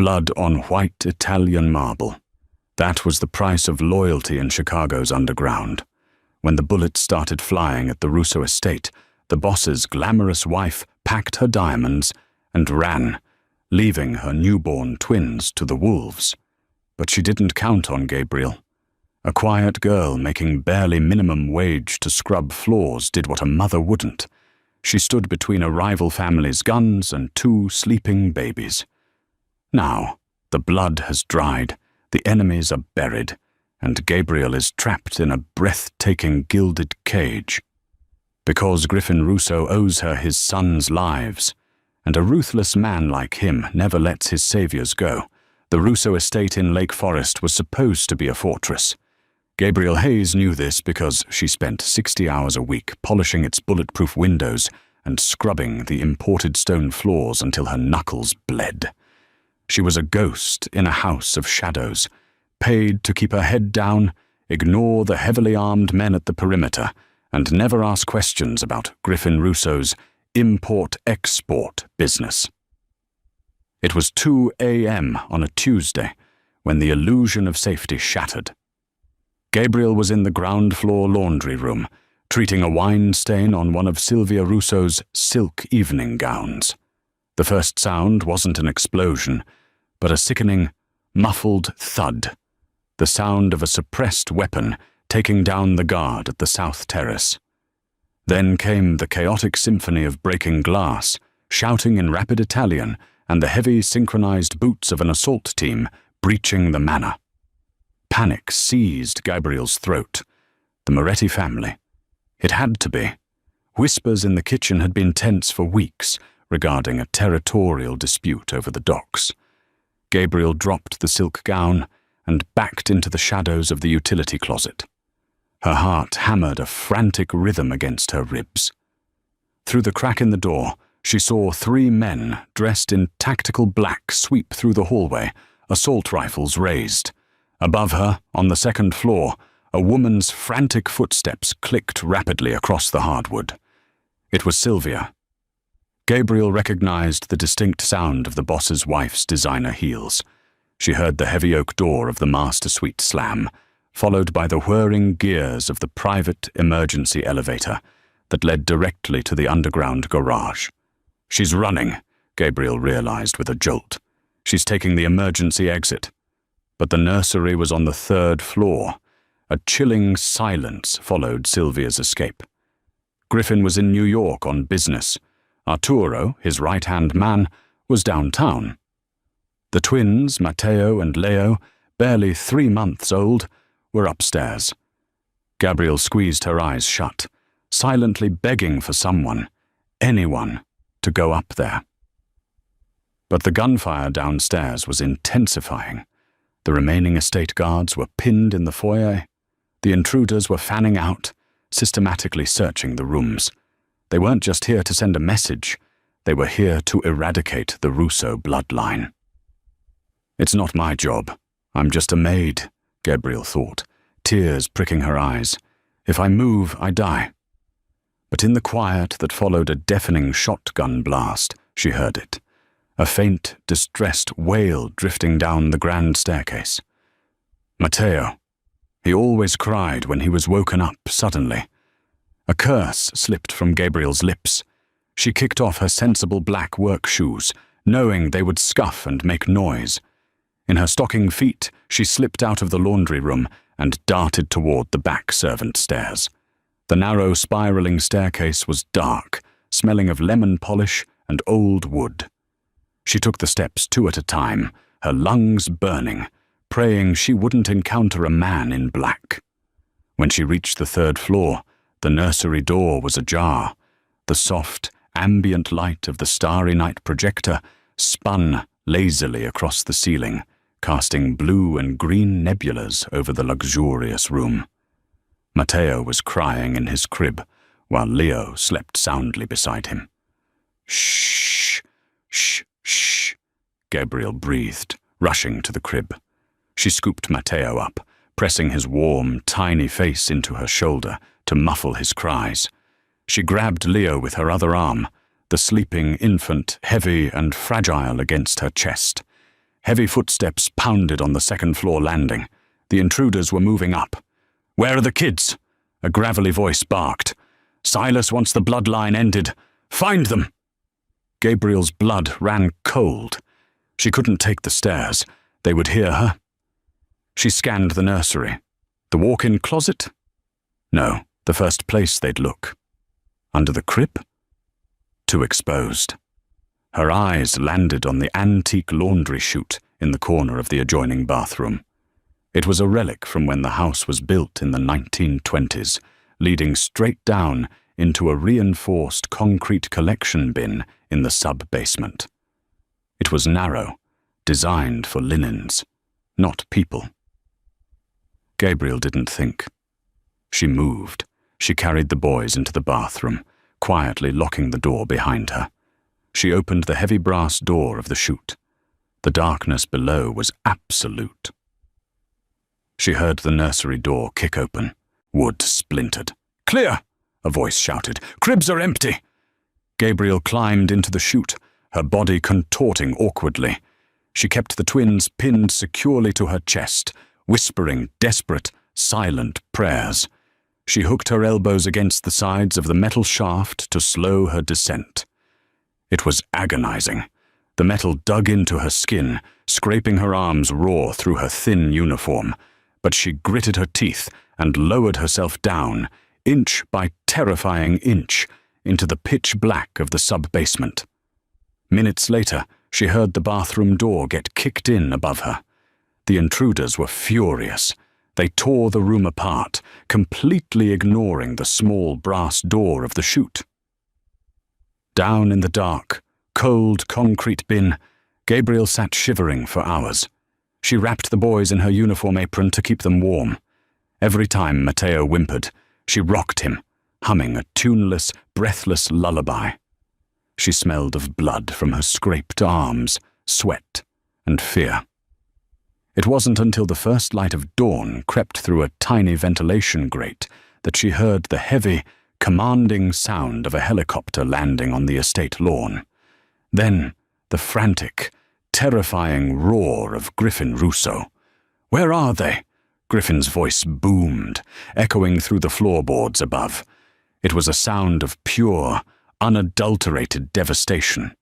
Blood on white Italian marble. That was the price of loyalty in Chicago's underground. When the bullets started flying at the Russo estate, the boss's glamorous wife packed her diamonds and ran, leaving her newborn twins to the wolves. But she didn't count on Gabriel. A quiet girl making barely minimum wage to scrub floors did what a mother wouldn't. She stood between a rival family's guns and 2 sleeping babies. Now, the blood has dried, the enemies are buried, and Gabriel is trapped in a breathtaking gilded cage. Because Griffin Russo owes her his sons' lives, and a ruthless man like him never lets his saviors go, the Russo estate in Lake Forest was supposed to be a fortress. Gabriel Hayes knew this because she spent 60 hours a week polishing its bulletproof windows and scrubbing the imported stone floors until her knuckles bled. She was a ghost in a house of shadows, paid to keep her head down, ignore the heavily armed men at the perimeter, and never ask questions about Griffin Russo's import-export business. It was 2 a.m. on a Tuesday when the illusion of safety shattered. Gabriel was in the ground-floor laundry room, treating a wine stain on one of Sylvia Russo's silk evening gowns. The first sound wasn't an explosion, but a sickening, muffled thud, the sound of a suppressed weapon taking down the guard at the South Terrace. Then came the chaotic symphony of breaking glass, shouting in rapid Italian, and the heavy synchronized boots of an assault team breaching the manor. Panic seized Gabriel's throat. The Moretti family. It had to be. Whispers in the kitchen had been tense for weeks regarding a territorial dispute over the docks. Gabriel dropped the silk gown and backed into the shadows of the utility closet. Her heart hammered a frantic rhythm against her ribs. Through the crack in the door, she saw 3 men dressed in tactical black sweep through the hallway, assault rifles raised. Above her, on the 2nd floor, a woman's frantic footsteps clicked rapidly across the hardwood. It was Sylvia. Gabriel recognized the distinct sound of the boss's wife's designer heels. She heard the heavy oak door of the master suite slam, followed by the whirring gears of the private emergency elevator that led directly to the underground garage. She's running, Gabriel realized with a jolt. She's taking the emergency exit. But the nursery was on the 3rd floor. A chilling silence followed Sylvia's escape. Griffin was in New York on business. Arturo, his right-hand man, was downtown. The twins, Matteo and Leo, barely 3 months old, were upstairs. Gabriel squeezed her eyes shut, silently begging for someone, anyone, to go up there. But the gunfire downstairs was intensifying. The remaining estate guards were pinned in the foyer. The intruders were fanning out, systematically searching the rooms. They weren't just here to send a message. They were here to eradicate the Russo bloodline. It's not my job. I'm just a maid, Gabriel thought, tears pricking her eyes. If I move, I die. But in the quiet that followed a deafening shotgun blast, she heard it. A faint, distressed wail drifting down the grand staircase. Matteo. He always cried when he was woken up suddenly. A curse slipped from Gabriel's lips. She kicked off her sensible black work shoes, knowing they would scuff and make noise. In her stocking feet, she slipped out of the laundry room and darted toward the back servant stairs. The narrow, spiraling staircase was dark, smelling of lemon polish and old wood. She took the steps 2 at a time, her lungs burning, praying she wouldn't encounter a man in black. When she reached the 3rd floor, the nursery door was ajar. The soft, ambient light of the Starry Night projector spun lazily across the ceiling, casting blue and green nebulas over the luxurious room. Matteo was crying in his crib, while Leo slept soundly beside him. Shh, shh, shh, Gabriel breathed, rushing to the crib. She scooped Matteo up, pressing his warm, tiny face into her shoulder to muffle his cries. She grabbed Leo with her other arm, the sleeping infant heavy and fragile against her chest. Heavy footsteps pounded on the second-floor landing. The intruders were moving up. "Where are the kids?" a gravelly voice barked. "Silas wants the bloodline ended. Find them!" Gabriel's blood ran cold. She couldn't take the stairs. They would hear her. She scanned the nursery. The walk-in closet? No, the first place they'd look. Under the crib? Too exposed. Her eyes landed on the antique laundry chute in the corner of the adjoining bathroom. It was a relic from when the house was built in the 1920s, leading straight down into a reinforced concrete collection bin in the sub-basement. It was narrow, designed for linens, not people. Gabriel didn't think. She moved. She carried the boys into the bathroom, quietly locking the door behind her. She opened the heavy brass door of the chute. The darkness below was absolute. She heard the nursery door kick open. Wood splintered. "Clear!" a voice shouted. "Cribs are empty!" Gabriel climbed into the chute, her body contorting awkwardly. She kept the twins pinned securely to her chest, whispering desperate, silent prayers. She hooked her elbows against the sides of the metal shaft to slow her descent. It was agonizing. The metal dug into her skin, scraping her arms raw through her thin uniform, but she gritted her teeth and lowered herself down, inch by terrifying inch, into the pitch black of the sub-basement. Minutes later, she heard the bathroom door get kicked in above her. The intruders were furious. They tore the room apart, completely ignoring the small brass door of the chute. Down in the dark, cold concrete bin, Gabriel sat shivering for hours. She wrapped the boys in her uniform apron to keep them warm. Every time Matteo whimpered, she rocked him, humming a tuneless, breathless lullaby. She smelled of blood from her scraped arms, sweat, and fear. It wasn't until the first light of dawn crept through a tiny ventilation grate that she heard the heavy, commanding sound of a helicopter landing on the estate lawn. Then the frantic, terrifying roar of Griffin Russo. "Where are they?" Griffin's voice boomed, echoing through the floorboards above. It was a sound of pure, unadulterated devastation.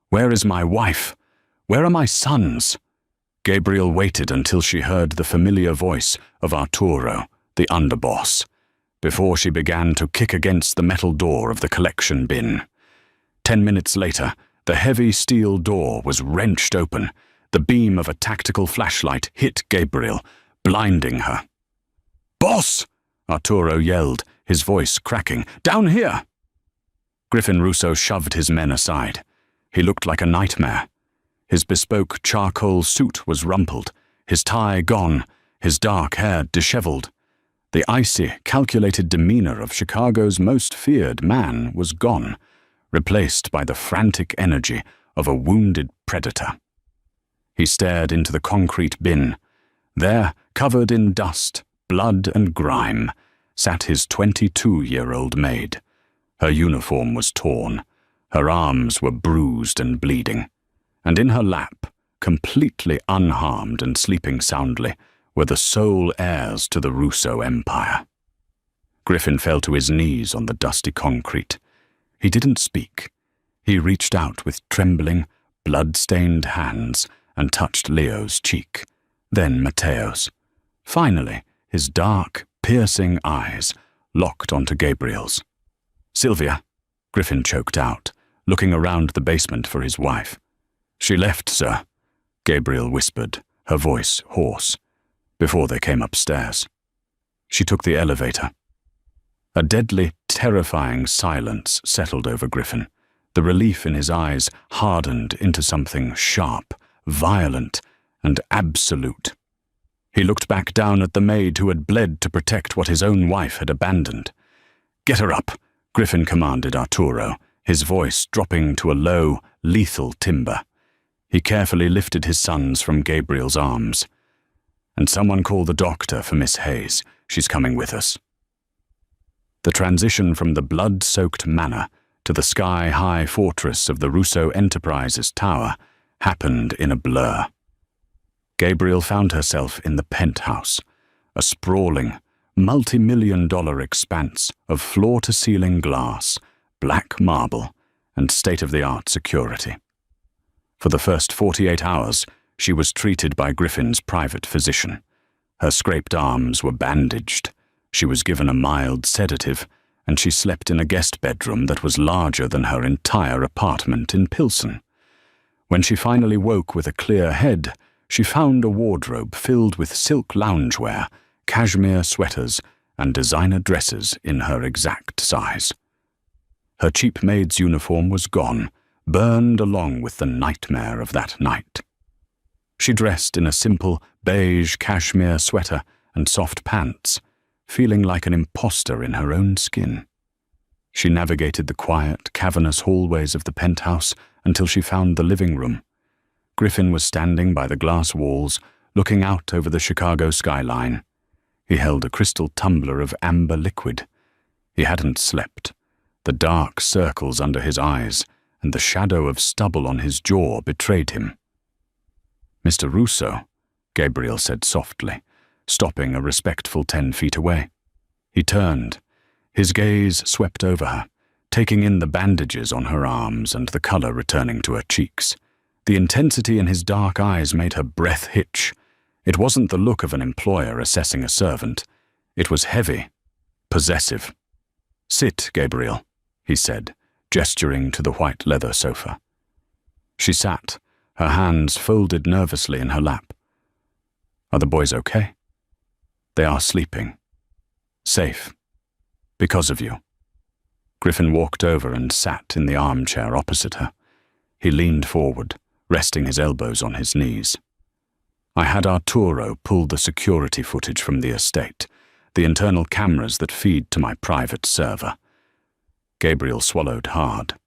"Where is my wife? Where are my sons?" Gabriel waited until she heard the familiar voice of Arturo, the underboss, before she began to kick against the metal door of the collection bin. 10 minutes later, the heavy steel door was wrenched open. The beam of a tactical flashlight hit Gabriel, blinding her. "Boss!" Arturo yelled, his voice cracking. "Down here!" Griffin Russo shoved his men aside. He looked like a nightmare. His bespoke charcoal suit was rumpled, his tie gone, his dark hair disheveled. The icy, calculated demeanor of Chicago's most feared man was gone, replaced by the frantic energy of a wounded predator. He stared into the concrete bin. There, covered in dust, blood, and grime, sat his 22-year-old maid. Her uniform was torn. Her arms were bruised and bleeding. And in her lap, completely unharmed and sleeping soundly, were the sole heirs to the Russo Empire. Griffin fell to his knees on the dusty concrete. He didn't speak. He reached out with trembling, blood-stained hands and touched Leo's cheek, then Matteo's. Finally, his dark, piercing eyes locked onto Gabriel's. "Sylvia," Griffin choked out, looking around the basement for his wife. "She left, sir," Gabriel whispered, her voice hoarse, before they came upstairs. She took the elevator. A deadly, terrifying silence settled over Griffin. The relief in his eyes hardened into something sharp, violent, and absolute. He looked back down at the maid who had bled to protect what his own wife had abandoned. "Get her up," Griffin commanded Arturo, his voice dropping to a low, lethal timbre. He carefully lifted his sons from Gabriel's arms. "And someone call the doctor for Miss Hayes. She's coming with us." The transition from the blood-soaked manor to the sky-high fortress of the Russo Enterprises tower happened in a blur. Gabriel found herself in the penthouse, a sprawling, multi-million-dollar expanse of floor-to-ceiling glass, black marble, and state-of-the-art security. For the first 48 hours, she was treated by Griffin's private physician. Her scraped arms were bandaged. She was given a mild sedative, and she slept in a guest bedroom that was larger than her entire apartment in Pilsen. When she finally woke with a clear head, she found a wardrobe filled with silk loungewear, cashmere sweaters, and designer dresses in her exact size. Her cheap maid's uniform was gone, burned along with the nightmare of that night. She dressed in a simple beige cashmere sweater and soft pants, feeling like an imposter in her own skin. She navigated the quiet, cavernous hallways of the penthouse until she found the living room. Griffin was standing by the glass walls, looking out over the Chicago skyline. He held a crystal tumbler of amber liquid. He hadn't slept. The dark circles under his eyes and the shadow of stubble on his jaw betrayed him. "Mr. Russo," Gabriel said softly, stopping a respectful 10 feet away. He turned. His gaze swept over her, taking in the bandages on her arms and the color returning to her cheeks. The intensity in his dark eyes made her breath hitch. It wasn't the look of an employer assessing a servant. It was heavy, possessive. "Sit, Gabriel," he said, gesturing to the white leather sofa. She sat, her hands folded nervously in her lap. "Are the boys okay?" "They are sleeping. Safe. Because of you." Griffin walked over and sat in the armchair opposite her. He leaned forward, resting his elbows on his knees. "I had Arturo pull the security footage from the estate, the internal cameras that feed to my private server." Gabriel swallowed hard.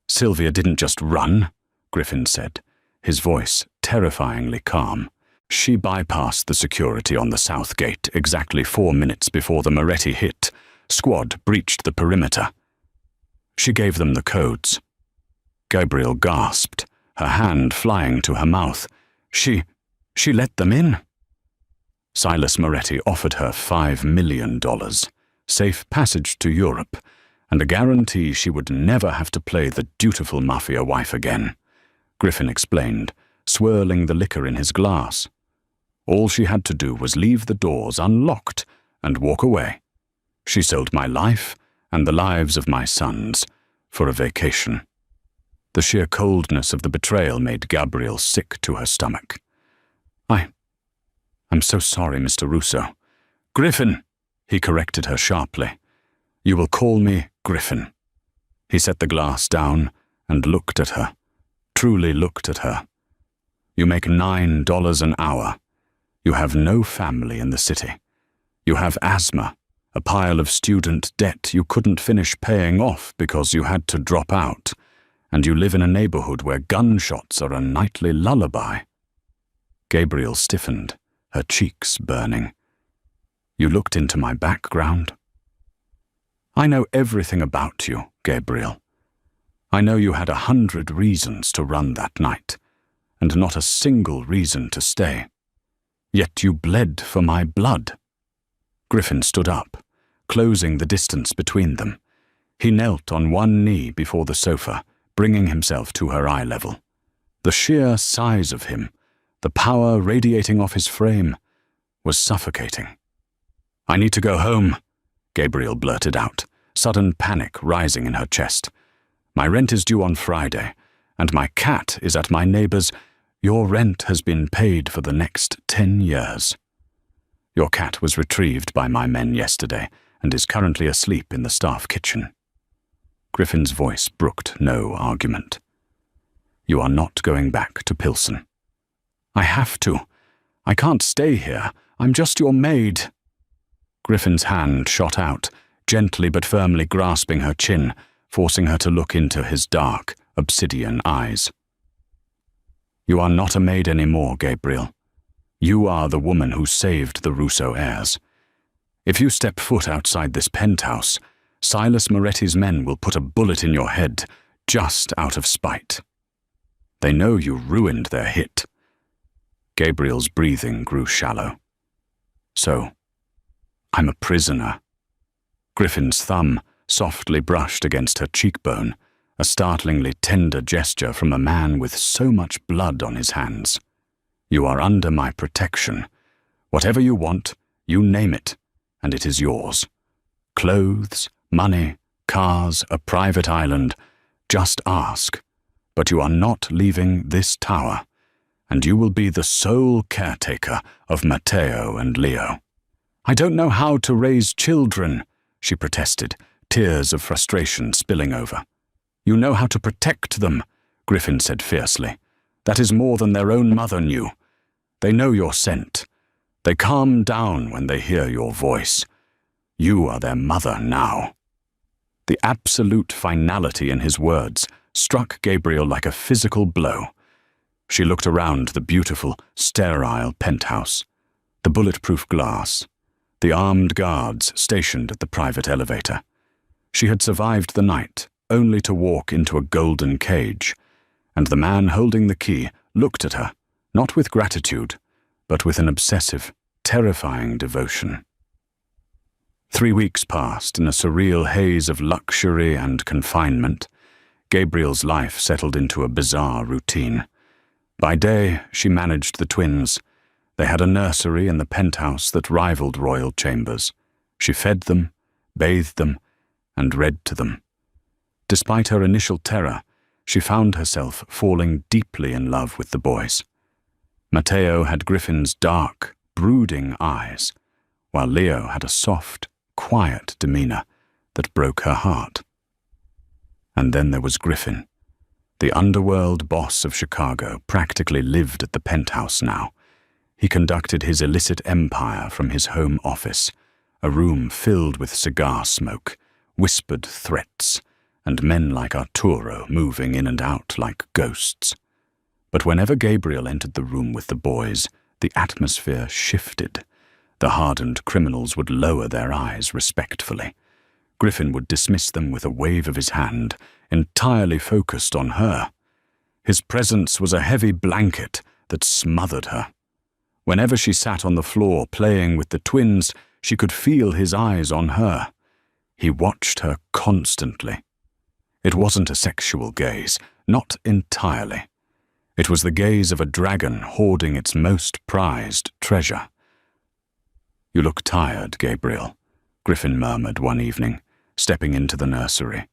"Sylvia didn't just run," Griffin said, his voice terrifyingly calm. "She bypassed the security on the south gate exactly 4 minutes before the Moretti hit. Squad breached the perimeter. She gave them the codes." Gabriel gasped, her hand flying to her mouth. She let them in?" Silas Moretti offered her $5 million, safe passage to Europe, and a guarantee she would never have to play the dutiful mafia wife again, Griffin explained, swirling the liquor in his glass. All she had to do was leave the doors unlocked and walk away. She sold my life and the lives of my sons for a vacation. The sheer coldness of the betrayal made Gabriel sick to her stomach. I'm so sorry, Mr. Russo." "Griffin," he corrected her sharply. "You will call me Griffin." He set the glass down and looked at her, truly looked at her. "You make $9 an hour. You have no family in the city. You have asthma, a pile of student debt you couldn't finish paying off because you had to drop out, and you live in a neighborhood where gunshots are a nightly lullaby." Gabriel stiffened, her cheeks burning. "You looked into my background?" "I know everything about you, Gabriel. I know you had 100 reasons to run that night, and not a single reason to stay. Yet you bled for my blood." Griffin stood up, closing the distance between them. He knelt on one knee before the sofa, bringing himself to her eye level. The sheer size of him, the power radiating off his frame, was suffocating. "I need to go home," Gabriel blurted out, sudden panic rising in her chest. "My rent is due on Friday, and my cat is at my neighbor's. Your rent has been paid for the next 10 years. Your cat was retrieved by my men yesterday and is currently asleep in the staff kitchen." Griffin's voice brooked no argument. "You are not going back to Pilsen." "I have to. I can't stay here. I'm just your maid." Griffin's hand shot out, gently but firmly grasping her chin, forcing her to look into his dark, obsidian eyes. "You are not a maid anymore, Gabriel. You are the woman who saved the Russo heirs. If you step foot outside this penthouse, Silas Moretti's men will put a bullet in your head, just out of spite. They know you ruined their hit." Gabriel's breathing grew shallow. So, I'm a prisoner. Griffin's thumb softly brushed against her cheekbone, a startlingly tender gesture from a man with so much blood on his hands. You are under my protection. Whatever you want, you name it, and it is yours. Clothes, money, cars, a private island. Just ask. But you are not leaving this tower, and you will be the sole caretaker of Matteo and Leo. I don't know how to raise children, she protested, tears of frustration spilling over. You know how to protect them, Griffin said fiercely. That is more than their own mother knew. They know your scent. They calm down when they hear your voice. You are their mother now. The absolute finality in his words struck Gabriel like a physical blow. She looked around the beautiful, sterile penthouse, the bulletproof glass, the armed guards stationed at the private elevator. She had survived the night, only to walk into a golden cage, and the man holding the key looked at her, not with gratitude, but with an obsessive, terrifying devotion. 3 weeks passed in a surreal haze of luxury and confinement. Gabriel's life settled into a bizarre routine. By day, she managed the twins. They had a nursery in the penthouse that rivaled royal chambers. She fed them, bathed them, and read to them. Despite her initial terror, she found herself falling deeply in love with the boys. Matteo had Griffin's dark, brooding eyes, while Leo had a soft, quiet demeanor that broke her heart. And then there was Griffin. The underworld boss of Chicago practically lived at the penthouse now. He conducted his illicit empire from his home office, a room filled with cigar smoke, whispered threats, and men like Arturo moving in and out like ghosts. But whenever Gabriel entered the room with the boys, the atmosphere shifted. The hardened criminals would lower their eyes respectfully. Griffin would dismiss them with a wave of his hand, entirely focused on her. His presence was a heavy blanket that smothered her. Whenever she sat on the floor playing with the twins, she could feel his eyes on her. He watched her constantly. It wasn't a sexual gaze, not entirely. It was the gaze of a dragon hoarding its most prized treasure. You look tired, Gabriel, Griffin murmured one evening, stepping into the nursery.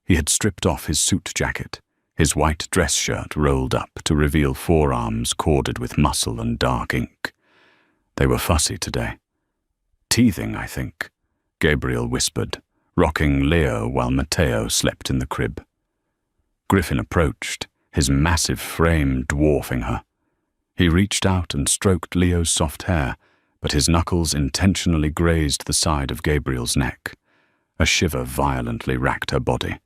He had stripped off his suit jacket, his white dress shirt rolled up to reveal forearms corded with muscle and dark ink. They were fussy today. Teething, I think, Gabriel whispered, rocking Leo while Matteo slept in the crib. Griffin approached, his massive frame dwarfing her. He reached out and stroked Leo's soft hair, but his knuckles intentionally grazed the side of Gabriel's neck. A shiver violently racked her body.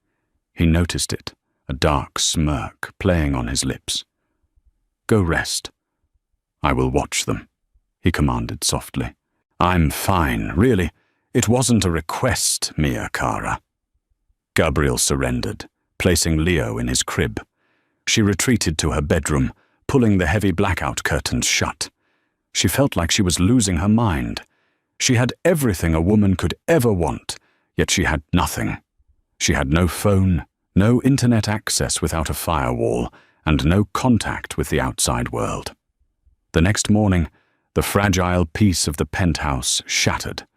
He noticed it, a dark smirk playing on his lips. Go rest. I will watch them, he commanded softly. I'm fine, really. It wasn't a request, mia cara. Gabriel surrendered, placing Leo in his crib. She retreated to her bedroom, pulling the heavy blackout curtains shut. She felt like she was losing her mind. She had everything a woman could ever want, yet she had nothing. She had no phone, no internet access without a firewall, and no contact with the outside world. The next morning, the fragile piece of the penthouse shattered.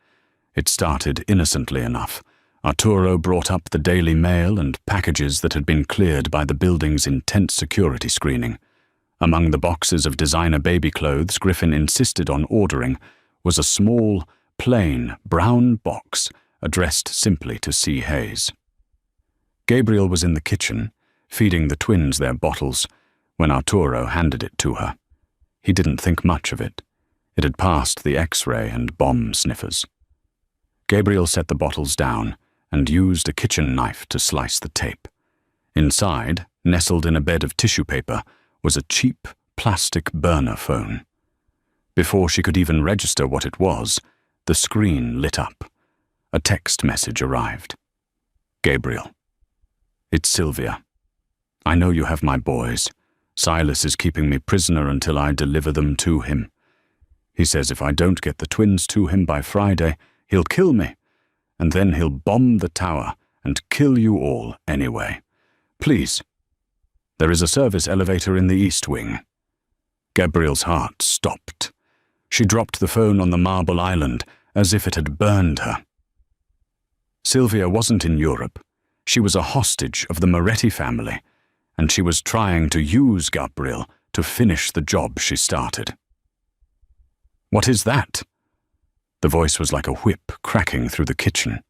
It started innocently enough. Arturo brought up the Daily Mail and packages that had been cleared by the building's intense security screening. Among the boxes of designer baby clothes Griffin insisted on ordering was a small, plain, brown box addressed simply to C. Hayes. Gabriel was in the kitchen, feeding the twins their bottles, when Arturo handed it to her. He didn't think much of it. It had passed the X-ray and bomb sniffers. Gabriel set the bottles down and used a kitchen knife to slice the tape. Inside, nestled in a bed of tissue paper, was a cheap plastic burner phone. Before she could even register what it was, the screen lit up. A text message arrived. Gabriel. It's Sylvia. I know you have my boys. Silas is keeping me prisoner until I deliver them to him. He says if I don't get the twins to him by Friday, he'll kill me, and then he'll bomb the tower and kill you all anyway. Please. There is a service elevator in the East Wing. Gabriel's heart stopped. She dropped the phone on the marble island as if it had burned her. Sylvia wasn't in Europe. She was a hostage of the Moretti family, and she was trying to use Gabriel to finish the job she started. What is that? The voice was like a whip cracking through the kitchen.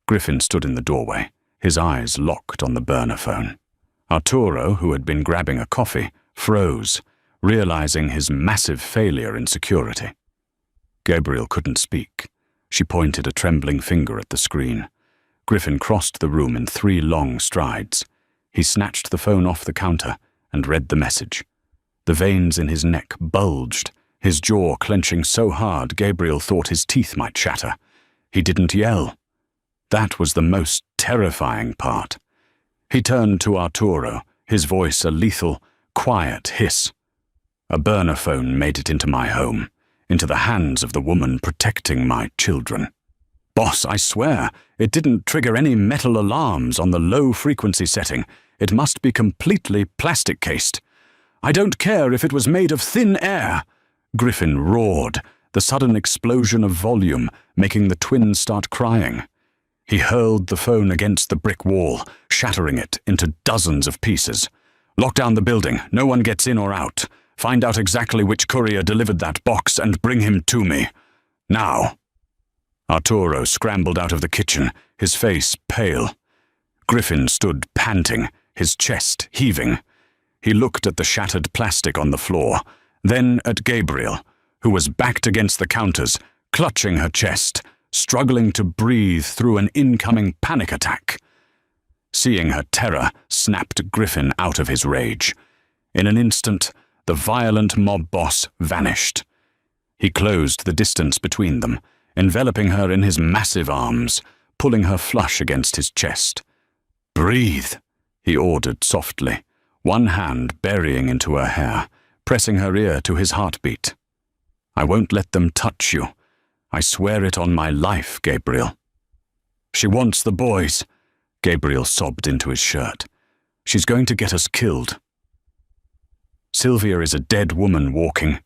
Griffin stood in the doorway, his eyes locked on the burner phone. Arturo, who had been grabbing a coffee, froze, realizing his massive failure in security. Gabriel couldn't speak. She pointed a trembling finger at the screen. Griffin crossed the room in 3 long strides. He snatched the phone off the counter and read the message. The veins in his neck bulged, his jaw clenching so hard Gabriel thought his teeth might shatter. He didn't yell. That was the most terrifying part. He turned to Arturo, his voice a lethal, quiet hiss. A burner phone made it into my home, into the hands of the woman protecting my children. Boss, I swear, it didn't trigger any metal alarms on the low-frequency setting. It must be completely plastic-cased. I don't care if it was made of thin air. Griffin roared, the sudden explosion of volume making the twins start crying. He hurled the phone against the brick wall, shattering it into dozens of pieces. Lock down the building. No one gets in or out. Find out exactly which courier delivered that box and bring him to me. Now. Arturo scrambled out of the kitchen, his face pale. Griffin stood panting, his chest heaving. He looked at the shattered plastic on the floor, then at Gabriel, who was backed against the counters, clutching her chest, struggling to breathe through an incoming panic attack. Seeing her terror snapped Griffin out of his rage. In an instant, the violent mob boss vanished. He closed the distance between them, enveloping her in his massive arms, pulling her flush against his chest. "Breathe," he ordered softly, one hand burying into her hair, pressing her ear to his heartbeat. "I won't let them touch you. I swear it on my life, Gabriel." "She wants the boys," Gabriel sobbed into his shirt. "She's going to get us killed." "Sylvia is a dead woman walking,"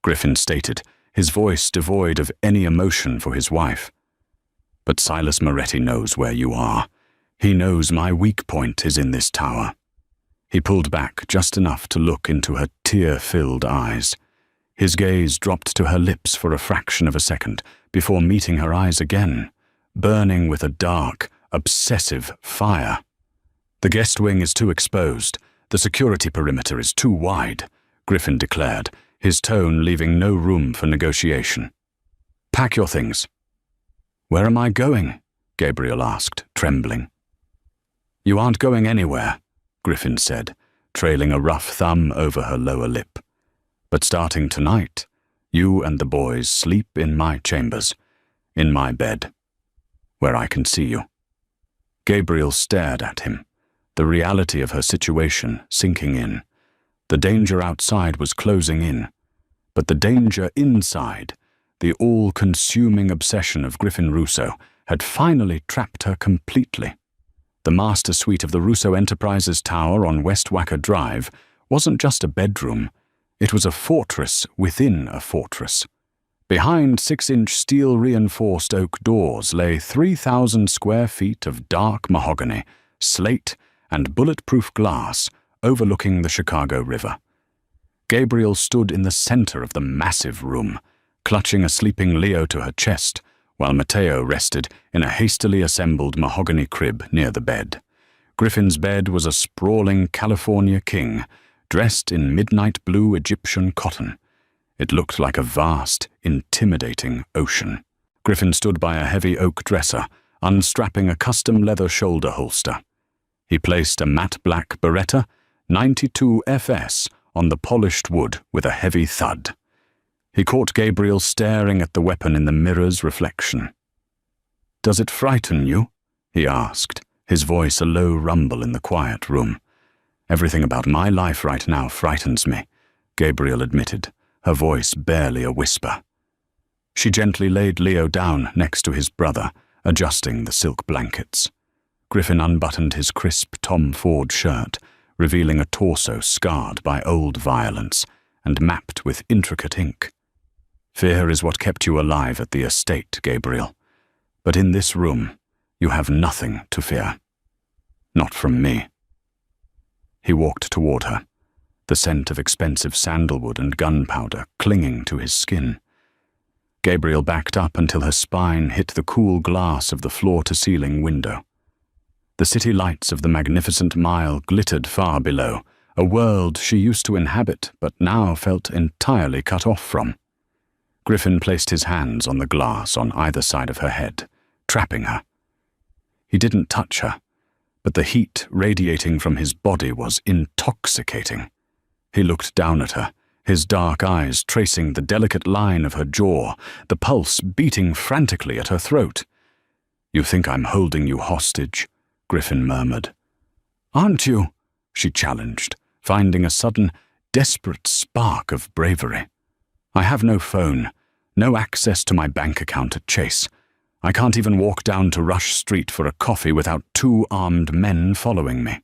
Griffin stated, his voice devoid of any emotion for his wife. "But Silas Moretti knows where you are. He knows my weak point is in this tower." He pulled back just enough to look into her tear-filled eyes. His gaze dropped to her lips for a fraction of a second before meeting her eyes again, burning with a dark, obsessive fire. "The guest wing is too exposed. The security perimeter is too wide," Griffin declared, his tone leaving no room for negotiation. "Pack your things." "Where am I going?" Gabriel asked, trembling. "You aren't going anywhere," Griffin said, trailing a rough thumb over her lower lip. "But starting tonight, you and the boys sleep in my chambers, in my bed, where I can see you." Gabriel stared at him, the reality of her situation sinking in. The danger outside was closing in, but the danger inside, the all-consuming obsession of Griffin Russo, had finally trapped her completely. The master suite of the Russo Enterprises Tower on West Wacker Drive wasn't just a bedroom, it was a fortress within a fortress. Behind 6-inch steel-reinforced oak doors lay 3,000 square feet of dark mahogany, slate, and bulletproof glass overlooking the Chicago River. Gabriel stood in the center of the massive room, clutching a sleeping Leo to her chest, while Mateo rested in a hastily assembled mahogany crib near the bed. Griffin's bed was a sprawling California king, dressed in midnight blue Egyptian cotton. It looked like a vast, intimidating ocean. Griffin stood by a heavy oak dresser, unstrapping a custom leather shoulder holster. He placed a matte black Beretta 92 FS on the polished wood with a heavy thud. He caught Gabriel staring at the weapon in the mirror's reflection. "Does it frighten you?" he asked, his voice a low rumble in the quiet room. Everything about my life right now frightens me, Gabriel admitted, her voice barely a whisper. She gently laid Leo down next to his brother, adjusting the silk blankets. Griffin unbuttoned his crisp Tom Ford shirt, revealing a torso scarred by old violence and mapped with intricate ink. Fear is what kept you alive at the estate, Gabriel. But in this room, you have nothing to fear. Not from me. He walked toward her, the scent of expensive sandalwood and gunpowder clinging to his skin. Gabriel backed up until her spine hit the cool glass of the floor-to-ceiling window. The city lights of the magnificent mile glittered far below, a world she used to inhabit but now felt entirely cut off from. Griffin placed his hands on the glass on either side of her head, trapping her. He didn't touch her, but the heat radiating from his body was intoxicating. He looked down at her, his dark eyes tracing the delicate line of her jaw, the pulse beating frantically at her throat. "You think I'm holding you hostage?" Griffin murmured. "Aren't you?" she challenged, finding a sudden, desperate spark of bravery. "I have no phone, no access to my bank account at Chase. I can't even walk down to Rush Street for a coffee without 2 armed men following me."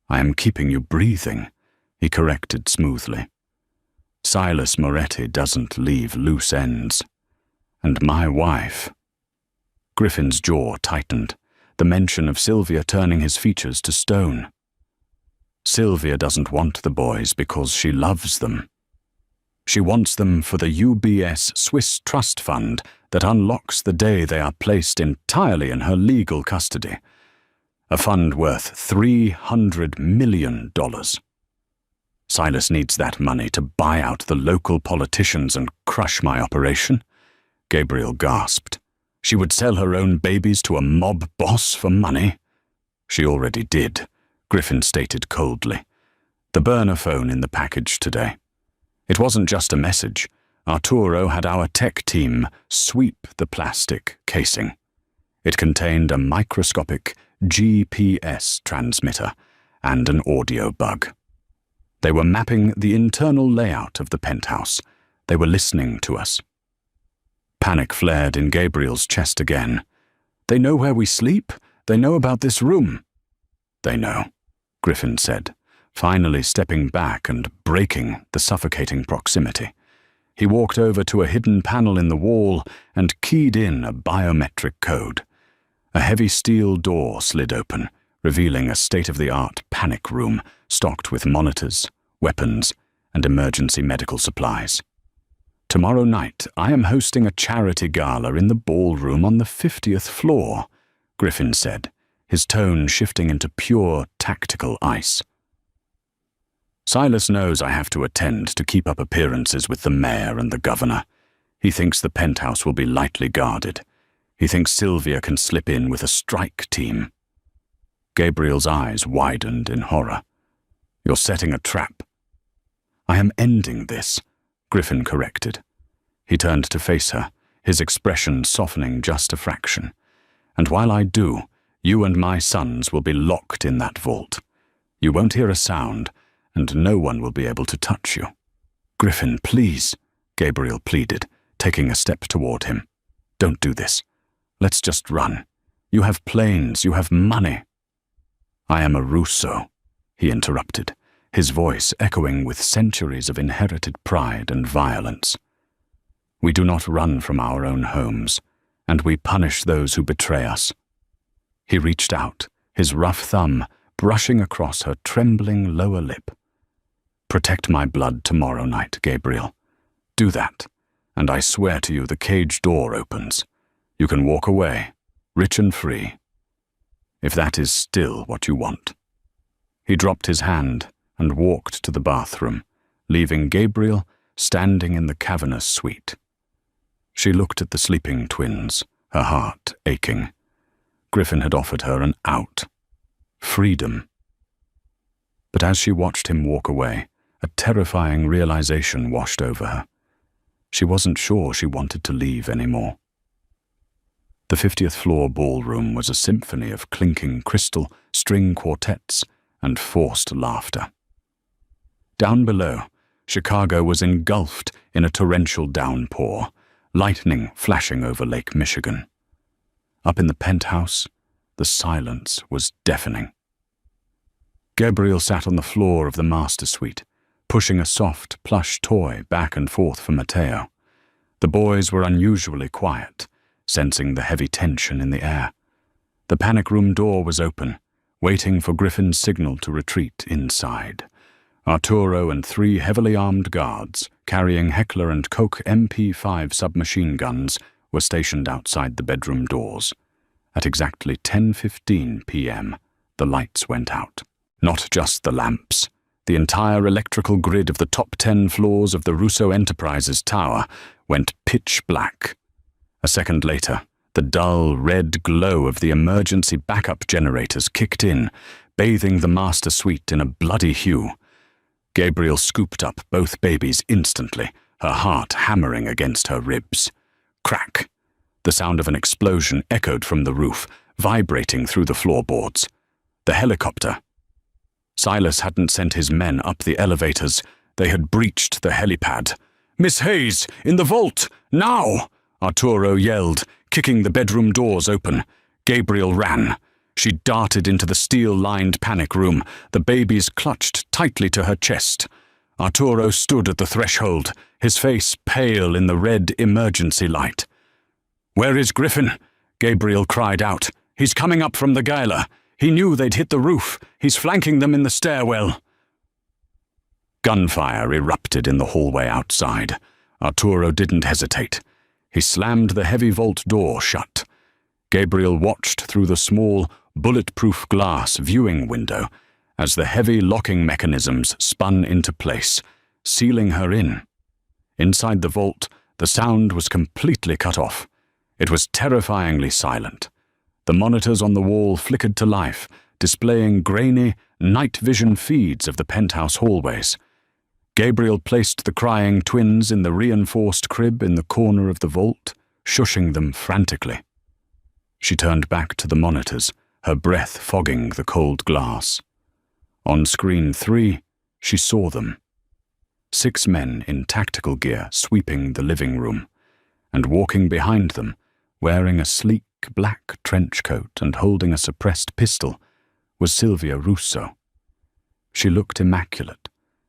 "I am keeping you breathing," he corrected smoothly. "Silas Moretti doesn't leave loose ends. And my wife—" Griffin's jaw tightened, the mention of Sylvia turning his features to stone. "Sylvia doesn't want the boys because she loves them. She wants them for the UBS Swiss Trust Fund that unlocks the day they are placed entirely in her legal custody. A fund worth $300 million. Silas needs that money to buy out the local politicians and crush my operation." Gabriel gasped. She would sell her own babies to a mob boss for money? "She already did," Griffin stated coldly. "The burner phone in the package today. It wasn't just a message. Arturo had our tech team sweep the plastic casing. It contained a microscopic GPS transmitter and an audio bug. They were mapping the internal layout of the penthouse. They were listening to us." Panic flared in Gabriel's chest again. "They know where we sleep? They know about this room?" "They know," Griffin said, finally stepping back and breaking the suffocating proximity. He walked over to a hidden panel in the wall and keyed in a biometric code. A heavy steel door slid open, revealing a state-of-the-art panic room stocked with monitors, weapons, and emergency medical supplies. "Tomorrow night, I am hosting a charity gala in the ballroom on the 50th floor," Griffin said, his tone shifting into pure tactical ice. "Silas knows I have to attend to keep up appearances with the mayor and the governor. He thinks the penthouse will be lightly guarded. He thinks Sylvia can slip in with a strike team." Gabriel's eyes widened in horror. "You're setting a trap." "I am ending this," Griffin corrected. He turned to face her, his expression softening just a fraction. "And while I do, you and my sons will be locked in that vault. You won't hear a sound, and no one will be able to touch you." "Griffin, please," Gabriel pleaded, taking a step toward him. "Don't do this. Let's just run. You have planes, you have money." "I am a Russo," he interrupted, his voice echoing with centuries of inherited pride and violence. "We do not run from our own homes, and we punish those who betray us." He reached out, his rough thumb brushing across her trembling lower lip. "Protect my blood tomorrow night, Gabriel. Do that, and I swear to you the cage door opens. You can walk away, rich and free, if that is still what you want." He dropped his hand and walked to the bathroom, leaving Gabriel standing in the cavernous suite. She looked at the sleeping twins, her heart aching. Griffin had offered her an out. Freedom. But as she watched him walk away, a terrifying realization washed over her. She wasn't sure she wanted to leave anymore. The 50th floor ballroom was a symphony of clinking crystal, string quartets, and forced laughter. Down below, Chicago was engulfed in a torrential downpour, lightning flashing over Lake Michigan. Up in the penthouse, the silence was deafening. Gabriel sat on the floor of the master suite, pushing a soft, plush toy back and forth for Mateo. The boys were unusually quiet, sensing the heavy tension in the air. The panic room door was open, waiting for Griffin's signal to retreat inside. Arturo and 3 heavily armed guards, carrying Heckler and Koch MP5 submachine guns, were stationed outside the bedroom doors. At exactly 10:15 p.m., the lights went out. Not just the lamps. The entire electrical grid of the top 10 floors of the Russo Enterprises tower went pitch black. A second later, the dull red glow of the emergency backup generators kicked in, bathing the master suite in a bloody hue. Gabriel scooped up both babies instantly, her heart hammering against her ribs. Crack! The sound of an explosion echoed from the roof, vibrating through the floorboards. The helicopter. Silas hadn't sent his men up the elevators. They had breached the helipad. "Miss Hayes, in the vault! Now!" Arturo yelled, kicking the bedroom doors open. Gabriel ran. She darted into the steel-lined panic room, the babies clutched tightly to her chest. Arturo stood at the threshold, his face pale in the red emergency light. "Where is Griffin?" Gabriel cried out. "He's coming up from the gala. He knew they'd hit the roof. He's flanking them in the stairwell." Gunfire erupted in the hallway outside. Arturo didn't hesitate. He slammed the heavy vault door shut. Gabriel watched through the small, bulletproof glass viewing window as the heavy locking mechanisms spun into place, sealing her in. Inside the vault, the sound was completely cut off. It was terrifyingly silent. The monitors on the wall flickered to life, displaying grainy, night vision feeds of the penthouse hallways. Gabriel placed the crying twins in the reinforced crib in the corner of the vault, shushing them frantically. She turned back to the monitors, her breath fogging the cold glass. On screen 3, she saw them. 6 men in tactical gear sweeping the living room, and walking behind them, wearing a sleek black trench coat and holding a suppressed pistol, was Sylvia Russo. She looked immaculate,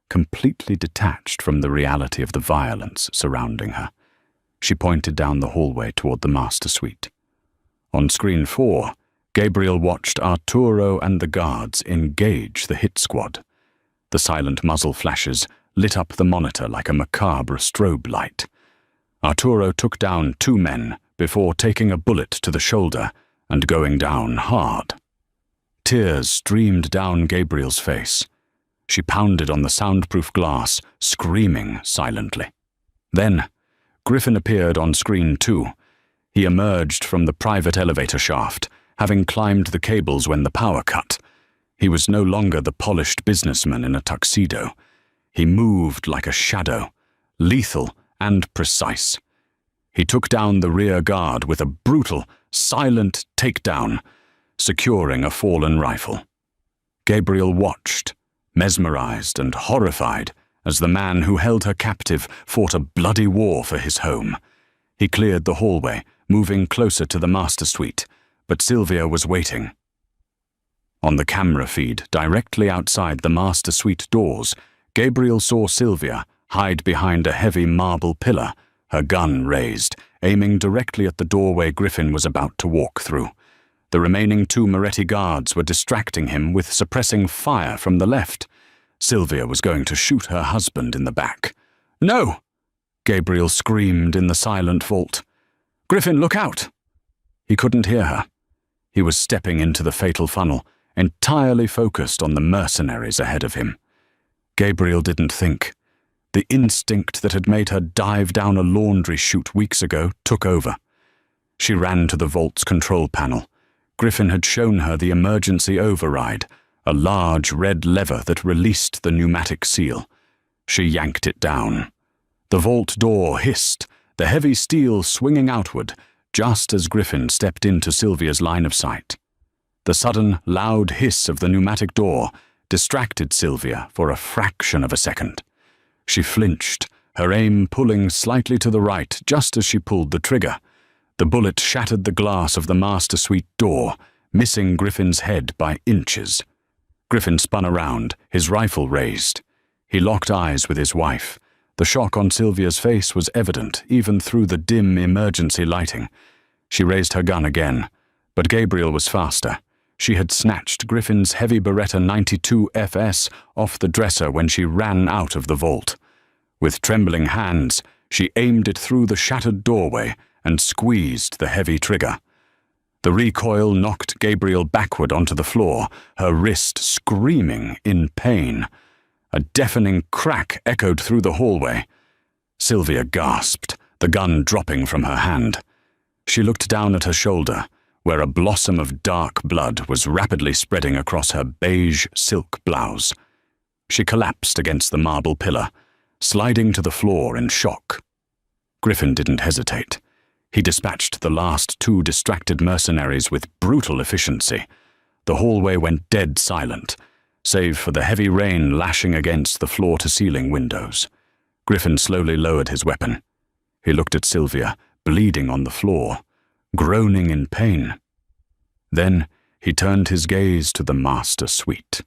completely detached from the reality of the violence surrounding her. She pointed down the hallway toward the master suite. On screen 4, Gabriel watched Arturo and the guards engage the hit squad. The silent muzzle flashes lit up the monitor like a macabre strobe light. Arturo took down 2 men before taking a bullet to the shoulder and going down hard. Tears streamed down Gabriel's face. She pounded on the soundproof glass, screaming silently. Then, Griffin appeared on screen 2. He emerged from the private elevator shaft, having climbed the cables when the power cut. He was no longer the polished businessman in a tuxedo. He moved like a shadow, lethal and precise. He took down the rear guard with a brutal, silent takedown, securing a fallen rifle. Gabriel watched, mesmerized and horrified, as the man who held her captive fought a bloody war for his home. He cleared the hallway, moving closer to the master suite, but Sylvia was waiting. On the camera feed, directly outside the master suite doors, Gabriel saw Sylvia hide behind a heavy marble pillar, her gun raised, aiming directly at the doorway Griffin was about to walk through. The remaining 2 Moretti guards were distracting him with suppressing fire from the left. Sylvia was going to shoot her husband in the back. "No!" Gabriel screamed in the silent vault. "Griffin, look out!" He couldn't hear her. He was stepping into the fatal funnel, entirely focused on the mercenaries ahead of him. Gabriel didn't think. The instinct that had made her dive down a laundry chute weeks ago took over. She ran to the vault's control panel. Griffin had shown her the emergency override, a large red lever that released the pneumatic seal. She yanked it down. The vault door hissed, the heavy steel swinging outward, just as Griffin stepped into Sylvia's line of sight. The sudden, loud hiss of the pneumatic door distracted Sylvia for a fraction of a second. She flinched, her aim pulling slightly to the right just as she pulled the trigger. The bullet shattered the glass of the master suite door, missing Griffin's head by inches. Griffin spun around, his rifle raised. He locked eyes with his wife. The shock on Sylvia's face was evident, even through the dim emergency lighting. She raised her gun again, but Gabriel was faster. She had snatched Griffin's heavy Beretta 92 FS off the dresser when she ran out of the vault. With trembling hands, she aimed it through the shattered doorway and squeezed the heavy trigger. The recoil knocked Gabriel backward onto the floor, her wrist screaming in pain. A deafening crack echoed through the hallway. Sylvia gasped, the gun dropping from her hand. She looked down at her shoulder, where a blossom of dark blood was rapidly spreading across her beige silk blouse. She collapsed against the marble pillar, sliding to the floor in shock. Griffin didn't hesitate. He dispatched the last 2 distracted mercenaries with brutal efficiency. The hallway went dead silent, save for the heavy rain lashing against the floor-to-ceiling windows. Griffin slowly lowered his weapon. He looked at Sylvia, bleeding on the floor, groaning in pain. Then he turned his gaze to the master suite.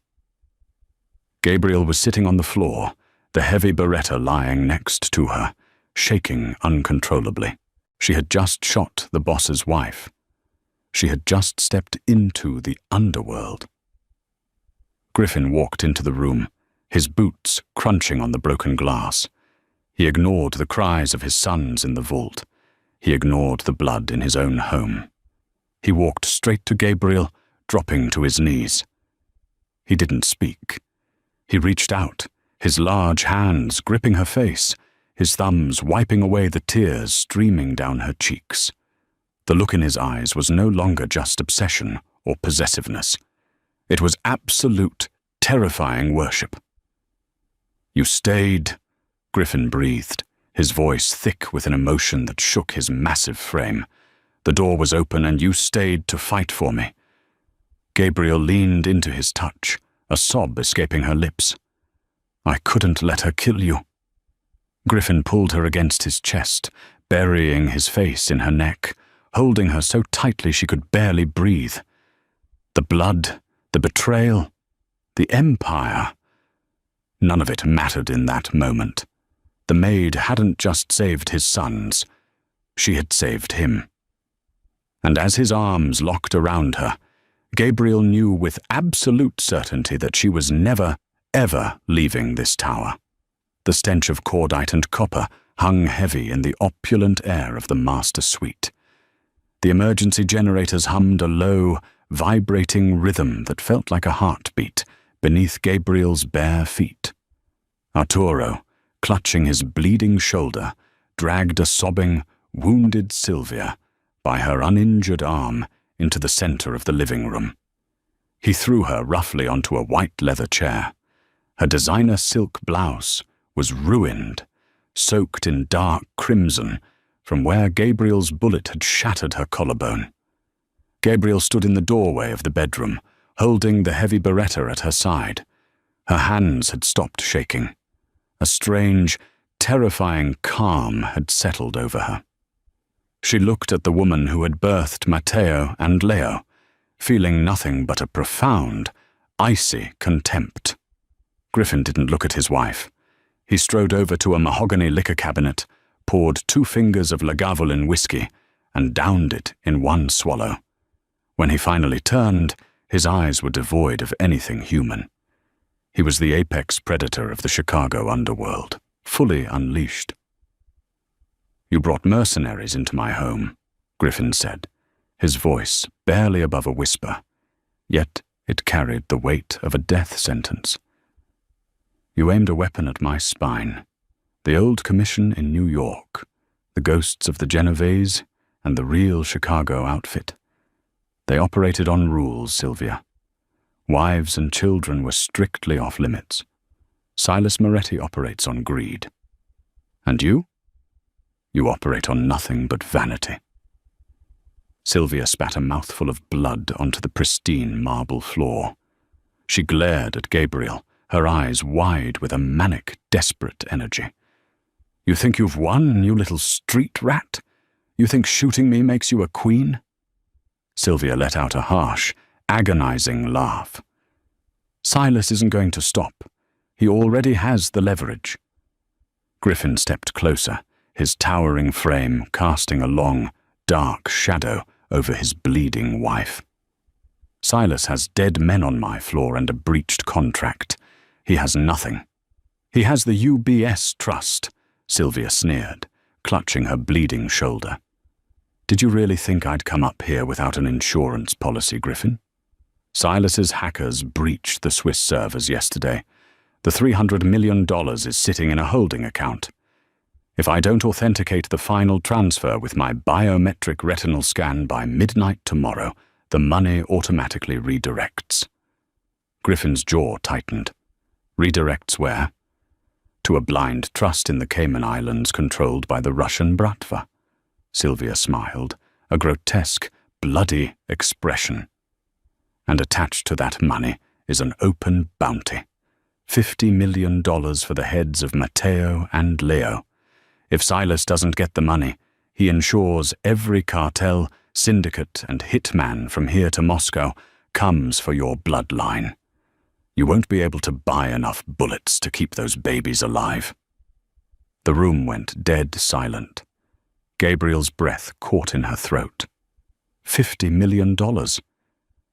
Gabriel was sitting on the floor, the heavy Beretta lying next to her, shaking uncontrollably. She had just shot the boss's wife. She had just stepped into the underworld. Griffin walked into the room, his boots crunching on the broken glass. He ignored the cries of his sons in the vault. He ignored the blood in his own home. He walked straight to Gabriel, dropping to his knees. He didn't speak. He reached out, his large hands gripping her face, his thumbs wiping away the tears streaming down her cheeks. The look in his eyes was no longer just obsession or possessiveness. It was absolute, terrifying worship. "You stayed," Griffin breathed, his voice thick with an emotion that shook his massive frame. "The door was open and you stayed to fight for me." Gabriel leaned into his touch, a sob escaping her lips. "I couldn't let her kill you." Griffin pulled her against his chest, burying his face in her neck, holding her so tightly she could barely breathe. The blood, the betrayal, the empire. None of it mattered in that moment. The maid hadn't just saved his sons, she had saved him. And as his arms locked around her, Gabriel knew with absolute certainty that she was never, ever leaving this tower. The stench of cordite and copper hung heavy in the opulent air of the master suite. The emergency generators hummed a low, vibrating rhythm that felt like a heartbeat beneath Gabriel's bare feet. Arturo, clutching his bleeding shoulder, dragged a sobbing, wounded Sylvia by her uninjured arm into the center of the living room. He threw her roughly onto a white leather chair. Her designer silk blouse was ruined, soaked in dark crimson from where Gabriel's bullet had shattered her collarbone. Gabriel stood in the doorway of the bedroom, holding the heavy Beretta at her side. Her hands had stopped shaking. A strange, terrifying calm had settled over her. She looked at the woman who had birthed Matteo and Leo, feeling nothing but a profound, icy contempt. Griffin didn't look at his wife. He strode over to a mahogany liquor cabinet, poured 2 fingers of Lagavulin whiskey, and downed it in one swallow. When he finally turned, his eyes were devoid of anything human. He was the apex predator of the Chicago underworld, fully unleashed. "You brought mercenaries into my home," Griffin said, his voice barely above a whisper, yet it carried the weight of a death sentence. "You aimed a weapon at my spine. The old commission in New York, the ghosts of the Genovese, and the real Chicago outfit. They operated on rules, Sylvia. Wives and children were strictly off limits. Silas Moretti operates on greed. And you? You operate on nothing but vanity." Sylvia spat a mouthful of blood onto the pristine marble floor. She glared at Gabriel, her eyes wide with a manic, desperate energy. "You think you've won, you little street rat? You think shooting me makes you a queen?" Sylvia let out a harsh, agonizing laugh. "Silas isn't going to stop. He already has the leverage." Griffin stepped closer, his towering frame casting a long, dark shadow over his bleeding wife. "Silas has dead men on my floor and a breached contract. He has nothing." "He has the UBS trust," Sylvia sneered, clutching her bleeding shoulder. "Did you really think I'd come up here without an insurance policy, Griffin? Silas's hackers breached the Swiss servers yesterday. The $300 million is sitting in a holding account. If I don't authenticate the final transfer with my biometric retinal scan by midnight tomorrow, the money automatically redirects." Griffin's jaw tightened. "Redirects where?" "To a blind trust in the Cayman Islands controlled by the Russian Bratva." Sylvia smiled, a grotesque, bloody expression. "And attached to that money is an open bounty. $50 million for the heads of Matteo and Leo. If Silas doesn't get the money, he ensures every cartel, syndicate, and hitman from here to Moscow comes for your bloodline. You won't be able to buy enough bullets to keep those babies alive." The room went dead silent. Gabriel's breath caught in her throat. $50 million.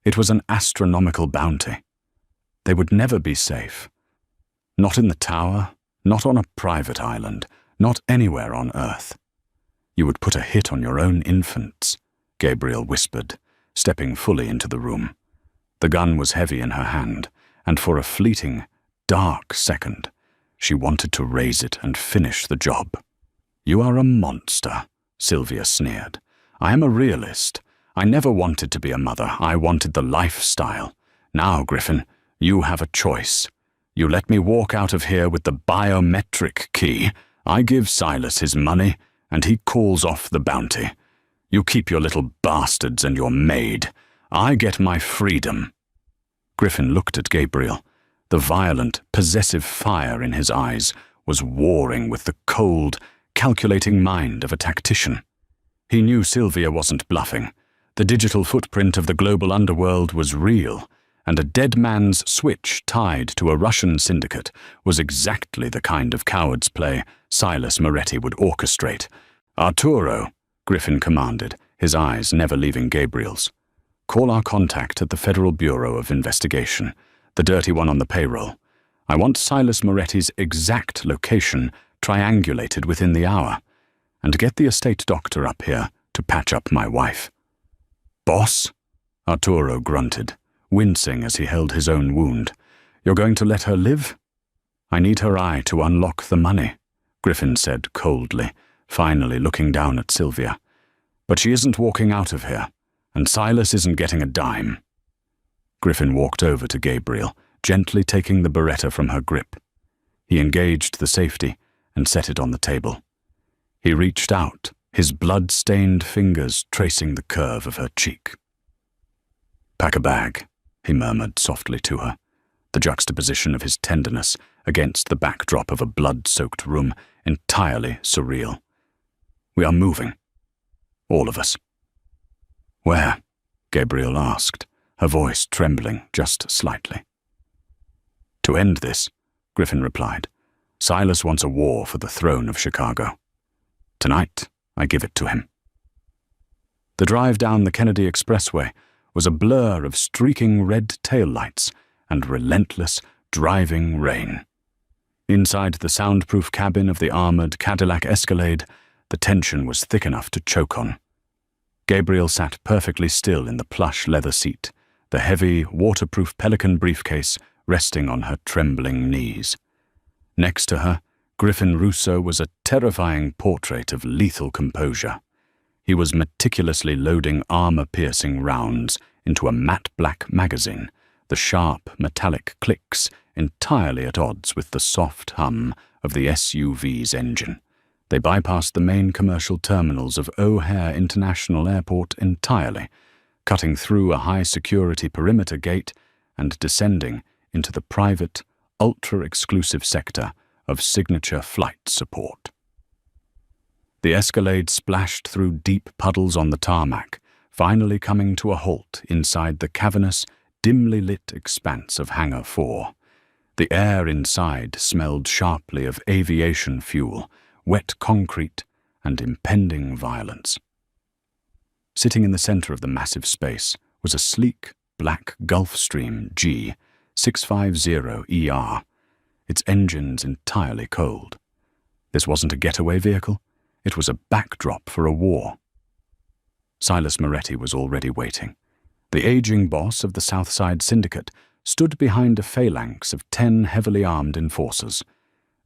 It was an astronomical bounty. They would never be safe. Not in the tower, not on a private island, not anywhere on Earth. "You would put a hit on your own infants," Gabriel whispered, stepping fully into the room. The gun was heavy in her hand, and for a fleeting, dark second, she wanted to raise it and finish the job. "You are a monster," Sylvia sneered. "I am a realist. I never wanted to be a mother. I wanted the lifestyle. Now, Griffin, you have a choice. You let me walk out of here with the biometric key. I give Silas his money, and he calls off the bounty. You keep your little bastards and your maid. I get my freedom." Griffin looked at Gabriel. The violent, possessive fire in his eyes was warring with the cold, calculating mind of a tactician. He knew Sylvia wasn't bluffing. The digital footprint of the global underworld was real, and a dead man's switch tied to a Russian syndicate was exactly the kind of coward's play Silas Moretti would orchestrate. "Arturo," Griffin commanded, his eyes never leaving Gabriel's. "Call our contact at the Federal Bureau of Investigation, the dirty one on the payroll. I want Silas Moretti's exact location triangulated within the hour, and get the estate doctor up here to patch up my wife." "Boss?" Arturo grunted, wincing as he held his own wound. "You're going to let her live?" "I need her eye to unlock the money," Griffin said coldly, finally looking down at Sylvia. "But she isn't walking out of here, and Silas isn't getting a dime." Griffin walked over to Gabriel, gently taking the Beretta from her grip. He engaged the safety and set it on the table. He reached out, his blood-stained fingers tracing the curve of her cheek. "Pack a bag," he murmured softly to her, the juxtaposition of his tenderness against the backdrop of a blood-soaked room entirely surreal. "We are moving. All of us." "Where?" Gabriel asked, her voice trembling just slightly. "To end this," Griffin replied. "Silas wants a war for the throne of Chicago. Tonight, I give it to him." The drive down the Kennedy Expressway was a blur of streaking red taillights and relentless, driving rain. Inside the soundproof cabin of the armored Cadillac Escalade, the tension was thick enough to choke on. Gabriel sat perfectly still in the plush leather seat, the heavy, waterproof Pelican briefcase resting on her trembling knees. Next to her, Griffin Russo was a terrifying portrait of lethal composure. He was meticulously loading armor-piercing rounds into a matte black magazine, the sharp, metallic clicks entirely at odds with the soft hum of the SUV's engine. They bypassed the main commercial terminals of O'Hare International Airport entirely, cutting through a high-security perimeter gate and descending into the private, ultra-exclusive sector of signature flight support. The Escalade splashed through deep puddles on the tarmac, finally coming to a halt inside the cavernous, dimly lit expanse of Hangar 4. The air inside smelled sharply of aviation fuel, wet concrete, and impending violence. Sitting in the center of the massive space was a sleek, black Gulfstream G650ER, its engines entirely cold. This wasn't a getaway vehicle, it was a backdrop for a war. Silas Moretti was already waiting. The aging boss of the Southside Syndicate stood behind a phalanx of 10 heavily armed enforcers.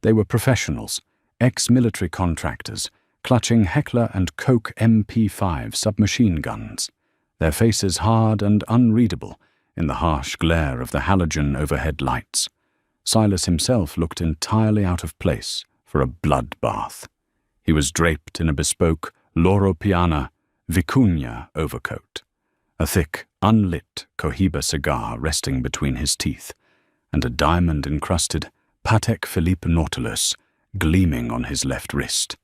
They were professionals, ex-military contractors, clutching Heckler & Koch MP5 submachine guns, their faces hard and unreadable in the harsh glare of the halogen overhead lights. Silas himself looked entirely out of place for a bloodbath. He was draped in a bespoke Loro Piana Vicuña overcoat, a thick, unlit Cohiba cigar resting between his teeth, and a diamond-encrusted Patek Philippe Nautilus gleaming on his left wrist.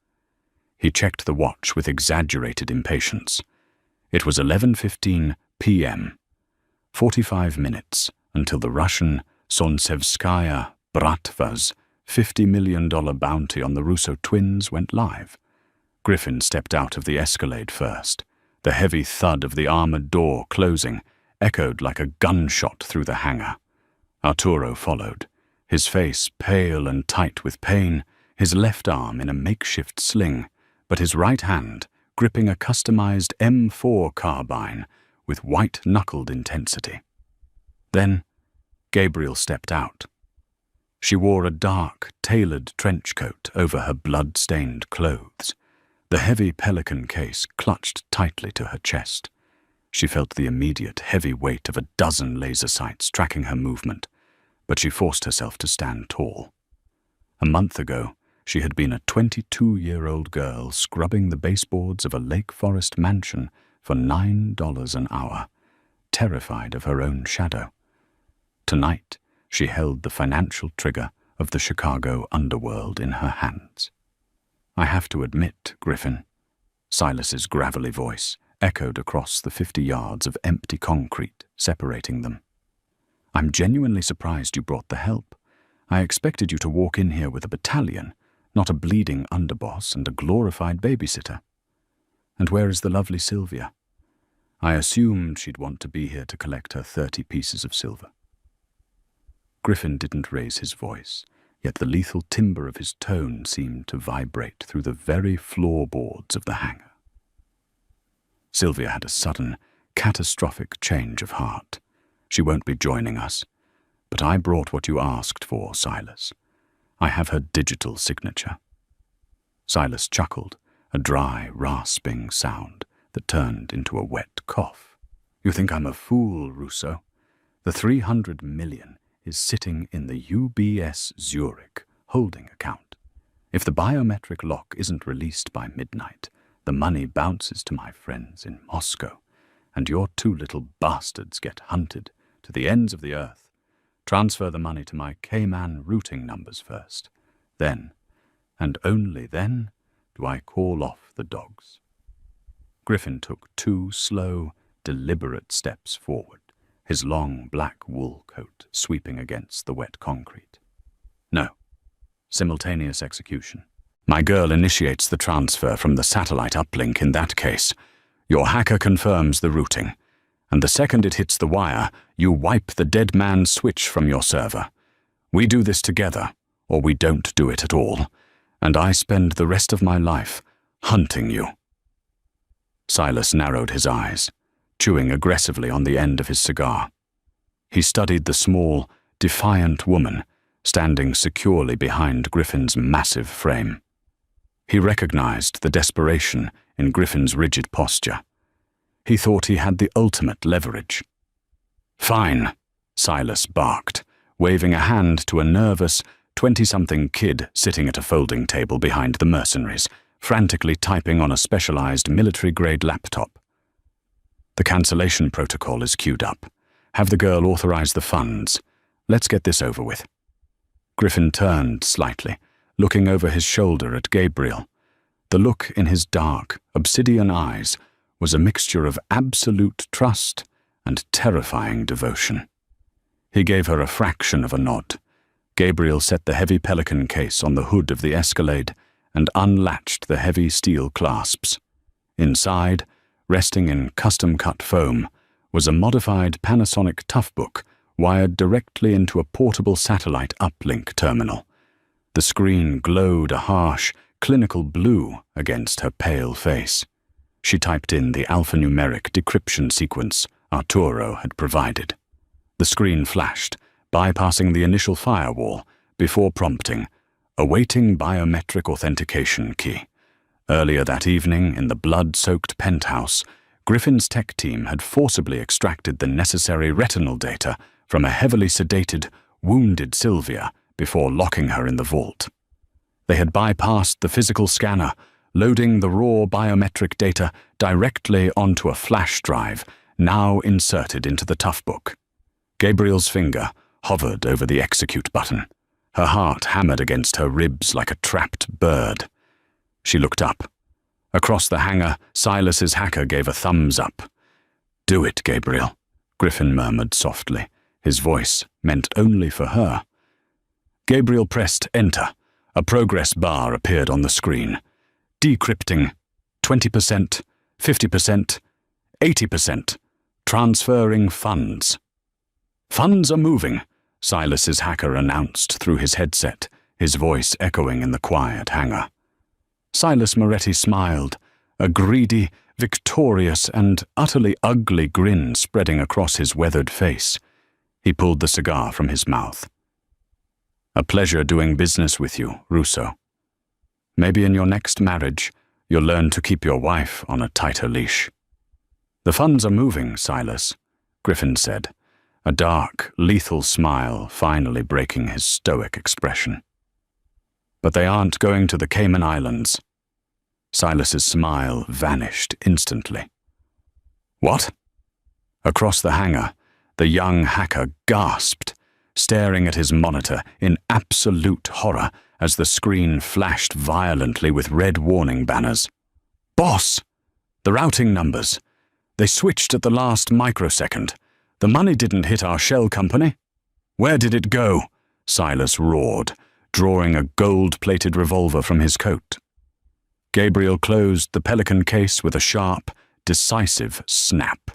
He checked the watch with exaggerated impatience. It was 11:15 p.m. 45 minutes until the Russian Solntsevskaya Bratva's $50 million bounty on the Russo twins went live. Griffin stepped out of the Escalade first. The heavy thud of the armored door closing echoed like a gunshot through the hangar. Arturo followed, his face pale and tight with pain, his left arm in a makeshift sling, but his right hand gripping a customized M4 carbine with white-knuckled intensity. Then Gabriel stepped out. She wore a dark, tailored trench coat over her blood-stained clothes. The heavy pelican case clutched tightly to her chest. She felt the immediate heavy weight of a dozen laser sights tracking her movement, but she forced herself to stand tall. A month ago, she had been a 22-year-old girl scrubbing the baseboards of a Lake Forest mansion for $9 an hour, terrified of her own shadow. Tonight, she held the financial trigger of the Chicago underworld in her hands. "I have to admit, Griffin," Silas's gravelly voice echoed across the 50 yards of empty concrete separating them. "I'm genuinely surprised you brought the help. I expected you to walk in here with a battalion, not a bleeding underboss and a glorified babysitter. And where is the lovely Sylvia? I assumed she'd want to be here to collect her 30 pieces of silver." Griffin didn't raise his voice, yet the lethal timbre of his tone seemed to vibrate through the very floorboards of the hangar. Sylvia had a sudden, catastrophic change of heart. "She won't be joining us. But I brought what you asked for, Silas. I have her digital signature." Silas chuckled, a dry, rasping sound that turned into a wet cough. "You think I'm a fool, Russo? The 300 million is sitting in the UBS Zurich holding account. If the biometric lock isn't released by midnight, the money bounces to my friends in Moscow, and your two little bastards get hunted to the ends of the earth. Transfer the money to my Cayman routing numbers first. Then, and only then, do I call off the dogs." Griffin took 2 slow, deliberate steps forward, his long black wool coat sweeping against the wet concrete. "No. Simultaneous execution. My girl initiates the transfer from the satellite uplink in that case. Your hacker confirms the routing, and the second it hits the wire, you wipe the dead man's switch from your server. We do this together, or we don't do it at all, and I spend the rest of my life hunting you." Silas narrowed his eyes, chewing aggressively on the end of his cigar. He studied the small, defiant woman standing securely behind Griffin's massive frame. He recognized the desperation in Griffin's rigid posture. He thought he had the ultimate leverage. "Fine," Silas barked, waving a hand to a nervous, 20-something kid sitting at a folding table behind the mercenaries, frantically typing on a specialized military-grade laptop. "The cancellation protocol is queued up. Have the girl authorize the funds. Let's get this over with." Griffin turned slightly, looking over his shoulder at Gabriel. The look in his dark, obsidian eyes was a mixture of absolute trust and terrifying devotion. He gave her a fraction of a nod. Gabriel set the heavy pelican case on the hood of the Escalade and unlatched the heavy steel clasps. Inside, resting in custom-cut foam, was a modified Panasonic Toughbook wired directly into a portable satellite uplink terminal. The screen glowed a harsh, clinical blue against her pale face. She typed in the alphanumeric decryption sequence Arturo had provided. The screen flashed, bypassing the initial firewall, before prompting, "Awaiting biometric authentication key." Earlier that evening, in the blood-soaked penthouse, Griffin's tech team had forcibly extracted the necessary retinal data from a heavily sedated, wounded Sylvia before locking her in the vault. They had bypassed the physical scanner, loading the raw biometric data directly onto a flash drive, now inserted into the Toughbook. Gabriel's finger hovered over the execute button. Her heart hammered against her ribs like a trapped bird. She looked up. Across the hangar, Silas's hacker gave a thumbs up. "Do it, Gabriel," Griffin murmured softly. His voice meant only for her. Gabriel pressed enter. A progress bar appeared on the screen. Decrypting. 20%, 50%, 80%. Transferring funds. "Funds are moving," Silas's hacker announced through his headset, his voice echoing in the quiet hangar. Silas Moretti smiled, a greedy, victorious, and utterly ugly grin spreading across his weathered face. He pulled the cigar from his mouth. "A pleasure doing business with you, Russo. Maybe in your next marriage, you'll learn to keep your wife on a tighter leash." "The funds are moving, Silas," Griffin said, a dark, lethal smile finally breaking his stoic expression. "But they aren't going to the Cayman Islands." Silas's smile vanished instantly. "What?" Across the hangar, the young hacker gasped, staring at his monitor in absolute horror as the screen flashed violently with red warning banners. "Boss! The routing numbers. They switched at the last microsecond. The money didn't hit our shell company." "Where did it go?" Silas roared, drawing a gold-plated revolver from his coat. Gabriel closed the pelican case with a sharp, decisive snap.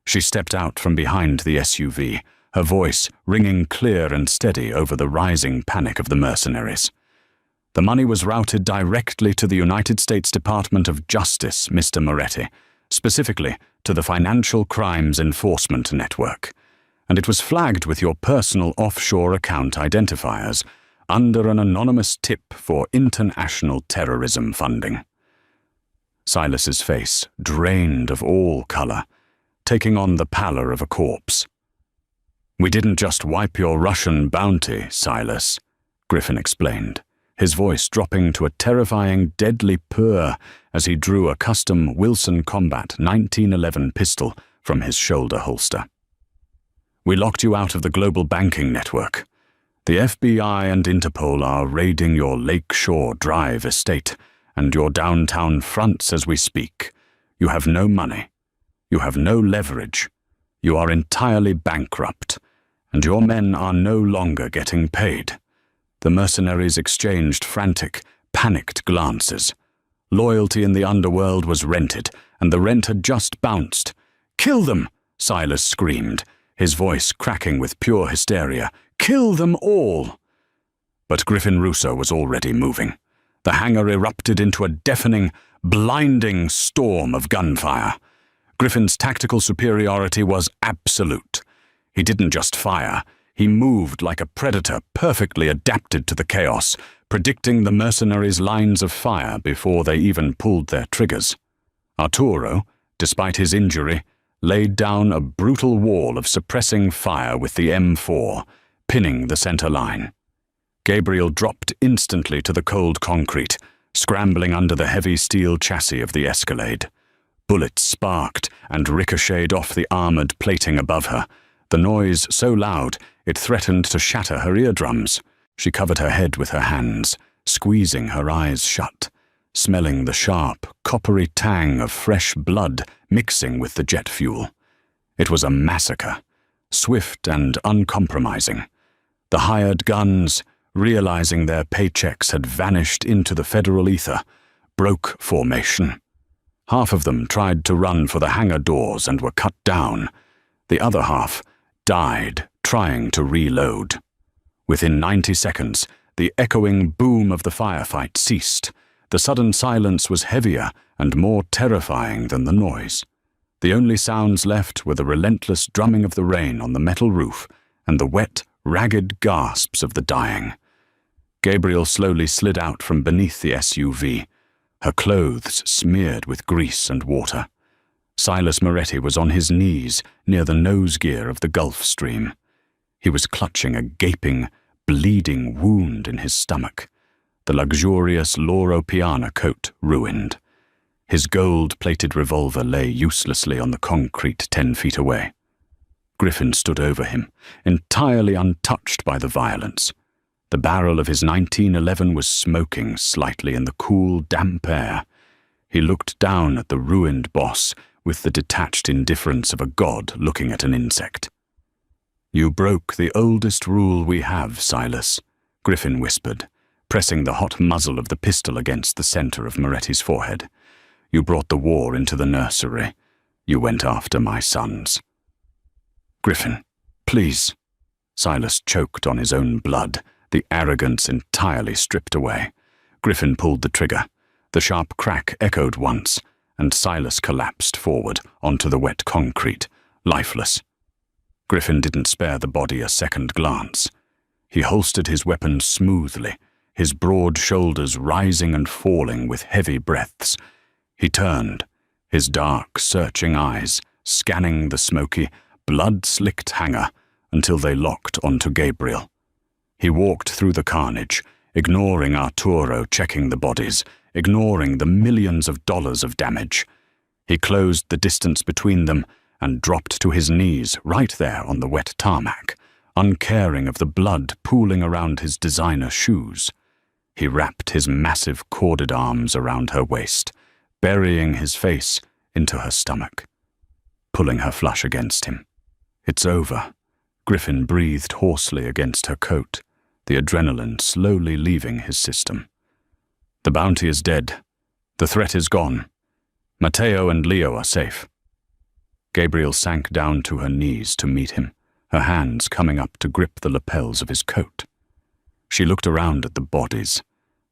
She stepped out from behind the SUV, her voice ringing clear and steady over the rising panic of the mercenaries. "The money was routed directly to the United States Department of Justice, Mr. Moretti, specifically to the Financial Crimes Enforcement Network, and it was flagged with your personal offshore account identifiers under an anonymous tip for international terrorism funding." Silas's face drained of all color, taking on the pallor of a corpse. "We didn't just wipe your Russian bounty, Silas," Griffin explained, his voice dropping to a terrifying, deadly purr as he drew a custom Wilson Combat 1911 pistol from his shoulder holster. "We locked you out of the global banking network. The FBI and Interpol are raiding your Lakeshore Drive estate and your downtown fronts as we speak. You have no money. You have no leverage. You are entirely bankrupt, and your men are no longer getting paid." The mercenaries exchanged frantic, panicked glances. Loyalty in the underworld was rented, and the rent had just bounced. "Kill them!" Silas screamed, his voice cracking with pure hysteria. "Kill them all!" But Griffin Russo was already moving. The hangar erupted into a deafening, blinding storm of gunfire. Griffin's tactical superiority was absolute. He didn't just fire, he moved like a predator perfectly adapted to the chaos, predicting the mercenaries' lines of fire before they even pulled their triggers. Arturo, despite his injury, laid down a brutal wall of suppressing fire with the M4, pinning the center line. Gabriel dropped instantly to the cold concrete, scrambling under the heavy steel chassis of the Escalade. Bullets sparked and ricocheted off the armored plating above her. the noise so loud it threatened to shatter her eardrums. She covered her head with her hands, squeezing her eyes shut, smelling the sharp, coppery tang of fresh blood mixing with the jet fuel. It was a massacre, swift and uncompromising. The hired guns, realizing their paychecks had vanished into the federal ether, broke formation. Half of them tried to run for the hangar doors and were cut down. The other half died trying to reload. Within 90 seconds, the echoing boom of the firefight ceased. The sudden silence was heavier and more terrifying than the noise. The only sounds left were the relentless drumming of the rain on the metal roof and the wet, ragged gasps of the dying. Gabriel slowly slid out from beneath the SUV, her clothes smeared with grease and water. Silas Moretti was on his knees near the nose gear of the Gulf Stream. He was clutching a gaping, bleeding wound in his stomach, the luxurious Loro Piana coat ruined. His gold-plated revolver lay uselessly on the concrete 10 feet away. Griffin stood over him, entirely untouched by the violence. The barrel of his 1911 was smoking slightly in the cool, damp air. He looked down at the ruined boss with the detached indifference of a god looking at an insect. "You broke the oldest rule we have, Silas," Griffin whispered, pressing the hot muzzle of the pistol against the center of Moretti's forehead. "You brought the war into the nursery. You went after my sons." "Griffin, please." Silas choked on his own blood, the arrogance entirely stripped away. Griffin pulled the trigger. The sharp crack echoed once, and Silas collapsed forward onto the wet concrete, lifeless. Griffin didn't spare the body a second glance. He holstered his weapon smoothly, his broad shoulders rising and falling with heavy breaths. He turned, his dark, searching eyes scanning the smoky, blood-slicked hangar until they locked onto Gabriel. He walked through the carnage, ignoring Arturo checking the bodies, ignoring the millions of dollars of damage. He closed the distance between them and dropped to his knees right there on the wet tarmac, uncaring of the blood pooling around his designer shoes. He wrapped his massive corded arms around her waist, burying his face into her stomach, pulling her flush against him. "It's over," Griffin breathed hoarsely against her coat, the adrenaline slowly leaving his system. "The bounty is dead. The threat is gone. Matteo and Leo are safe." Gabriel sank down to her knees to meet him, her hands coming up to grip the lapels of his coat. She looked around at the bodies,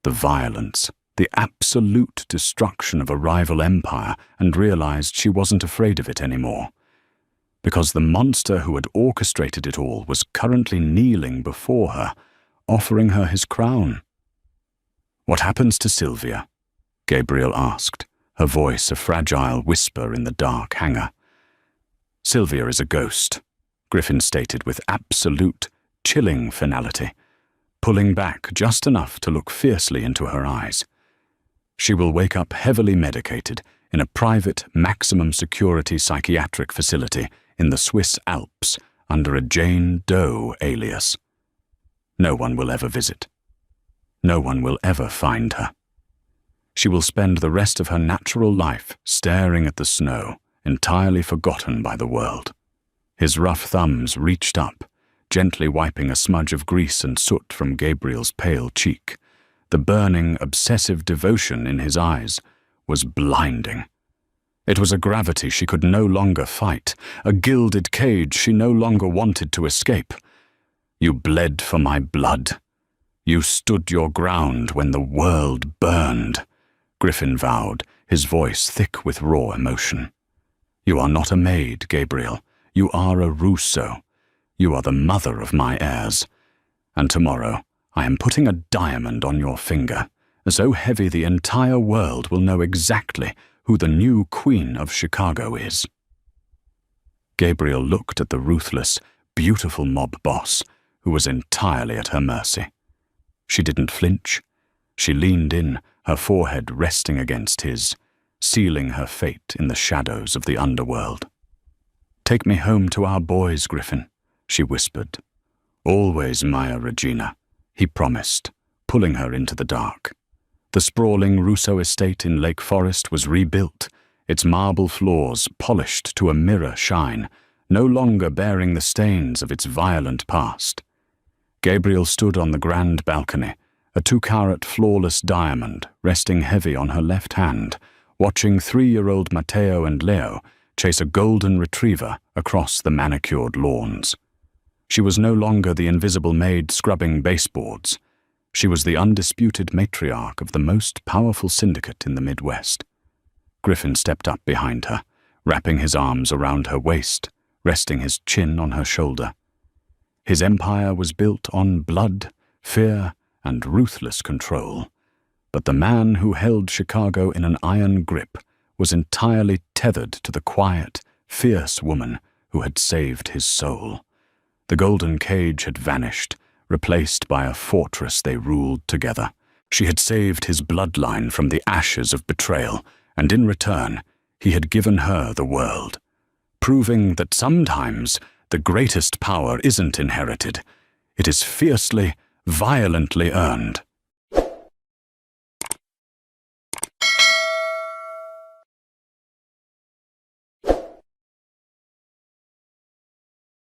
the violence, the absolute destruction of a rival empire, and realized she wasn't afraid of it anymore. Because the monster who had orchestrated it all was currently kneeling before her, offering her his crown. "What happens to Sylvia?" Gabriel asked, her voice a fragile whisper in the dark hangar. "Sylvia is a ghost," Griffin stated with absolute, chilling finality, pulling back just enough to look fiercely into her eyes. "She will wake up heavily medicated in a private, maximum-security psychiatric facility in the Swiss Alps under a Jane Doe alias. No one will ever visit. No one will ever find her. She will spend the rest of her natural life staring at the snow, entirely forgotten by the world." His rough thumbs reached up, gently wiping a smudge of grease and soot from Gabriel's pale cheek. The burning, obsessive devotion in his eyes was blinding. It was a gravity she could no longer fight, a gilded cage she no longer wanted to escape. "You bled for my blood. You stood your ground when the world burned," Griffin vowed, his voice thick with raw emotion. "You are not a maid, Gabriel. You are a Russo. You are the mother of my heirs. And tomorrow, I am putting a diamond on your finger, so heavy the entire world will know exactly who the new Queen of Chicago is." Gabriel looked at the ruthless, beautiful mob boss, who was entirely at her mercy. She didn't flinch. She leaned in, her forehead resting against his, sealing her fate in the shadows of the underworld. "Take me home to our boys, Griffin," she whispered. "Always, Maya Regina," he promised, pulling her into the dark. The sprawling Russo estate in Lake Forest was rebuilt, its marble floors polished to a mirror shine, no longer bearing the stains of its violent past. Gabriel stood on the grand balcony, a 2-carat flawless diamond resting heavy on her left hand, watching 3-year-old Matteo and Leo chase a golden retriever across the manicured lawns. She was no longer the invisible maid scrubbing baseboards. She was the undisputed matriarch of the most powerful syndicate in the Midwest. Griffin stepped up behind her, wrapping his arms around her waist, resting his chin on her shoulder. His empire was built on blood, fear, and ruthless control, but the man who held Chicago in an iron grip was entirely tethered to the quiet, fierce woman who had saved his soul. The golden cage had vanished, replaced by a fortress they ruled together. She had saved his bloodline from the ashes of betrayal, and in return, he had given her the world, proving that sometimes the greatest power isn't inherited. It is fiercely, violently earned.